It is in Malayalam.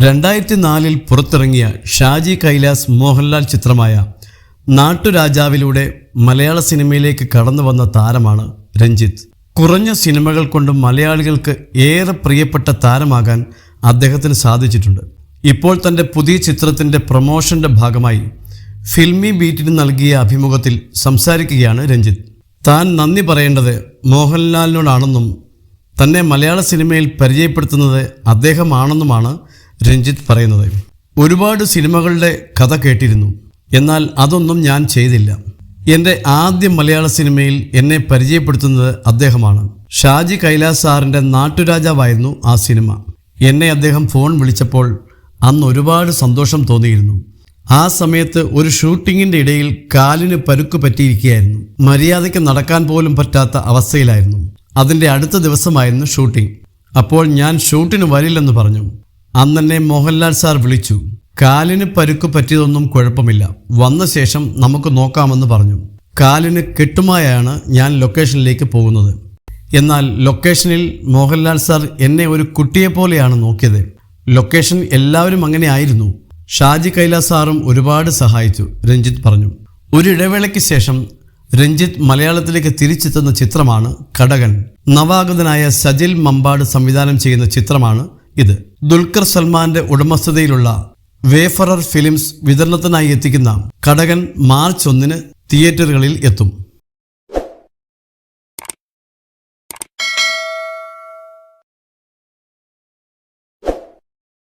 2004 പുറത്തിറങ്ങിയ ഷാജി കൈലാസ് മോഹൻലാൽ ചിത്രമായ നാട്ടുരാജാവിലൂടെ മലയാള സിനിമയിലേക്ക് കടന്നു വന്ന താരമാണ് രഞ്ജിത്ത്. കുറഞ്ഞ സിനിമകൾ കൊണ്ട് മലയാളികൾക്ക് ഏറെ പ്രിയപ്പെട്ട താരമാകാൻ അദ്ദേഹത്തിന് സാധിച്ചിട്ടുണ്ട്. ഇപ്പോൾ തൻ്റെ പുതിയ ചിത്രത്തിൻ്റെ പ്രൊമോഷൻ്റെ ഭാഗമായി ഫിൽമി ബീറ്റിന് നൽകിയ അഭിമുഖത്തിൽ സംസാരിക്കുകയാണ് രഞ്ജിത്ത്. താൻ നന്ദി പറയേണ്ടത് മോഹൻലാലിനോടാണെന്നും തന്നെ മലയാള സിനിമയിൽ പരിചയപ്പെടുത്തുന്നത് അദ്ദേഹമാണെന്നുമാണ് രഞ്ജിത്ത് പറയുന്നത്. ഒരുപാട് സിനിമകളുടെ കഥ കേട്ടിരുന്നു, എന്നാൽ അതൊന്നും ഞാൻ ചെയ്തില്ല. എൻ്റെ ആദ്യ മലയാള സിനിമയിൽ എന്നെ പരിചയപ്പെടുത്തുന്നത് അദ്ദേഹമാണ്. ഷാജി കൈലാസ് സാറിൻ്റെ നാട്ടുരാജാവായിരുന്നു ആ സിനിമ. എന്നെ അദ്ദേഹം ഫോൺ വിളിച്ചപ്പോൾ അന്ന് ഒരുപാട് സന്തോഷം തോന്നിയിരുന്നു. ആ സമയത്ത് ഒരു ഷൂട്ടിങ്ങിൻ്റെ ഇടയിൽ കാലിന് പരുക്ക് പറ്റിയിരിക്കുകയായിരുന്നു. മര്യാദയ്ക്ക് നടക്കാൻ പോലും പറ്റാത്ത അവസ്ഥയിലായിരുന്നു. അതിൻ്റെ അടുത്ത ദിവസമായിരുന്നു ഷൂട്ടിംഗ്. അപ്പോൾ ഞാൻ ഷൂട്ടിന് വരില്ലെന്ന് പറഞ്ഞു. അന്നെന്നെ മോഹൻലാൽ സാർ വിളിച്ചു. കാലിന് പരുക്ക് പറ്റിയതൊന്നും കുഴപ്പമില്ല, വന്ന ശേഷം നമുക്ക് നോക്കാമെന്ന് പറഞ്ഞു. കാലിന് കെട്ടുമായാണ് ഞാൻ ലൊക്കേഷനിലേക്ക് പോകുന്നത്. എന്നാൽ ലൊക്കേഷനിൽ മോഹൻലാൽ സാർ എന്നെ ഒരു കുട്ടിയെപ്പോലെയാണ് നോക്കിയത്. ലൊക്കേഷൻ എല്ലാവരും അങ്ങനെ ആയിരുന്നു. ഷാജി കൈലാസ് സാറും ഒരുപാട് സഹായിച്ചു, രഞ്ജിത്ത് പറഞ്ഞു. ഒരു ഇടവേളയ്ക്ക് ശേഷം രഞ്ജിത്ത് മലയാളത്തിലേക്ക് തിരിച്ചെത്തുന്ന ചിത്രമാണ് കടകൻ. നവാഗതനായ സജിൽ മമ്പാട് സംവിധാനം ചെയ്യുന്ന ചിത്രമാണ് ഇത്. ദുൽഖർ സൽമാന്റെ ഉടമസ്ഥതയിലുള്ള വേഫറർ ഫിലിംസ് വിതരണത്തിനായി എത്തിക്കുന്ന കടകൻ മാർച്ച് 1 തിയേറ്ററുകളിൽ എത്തും.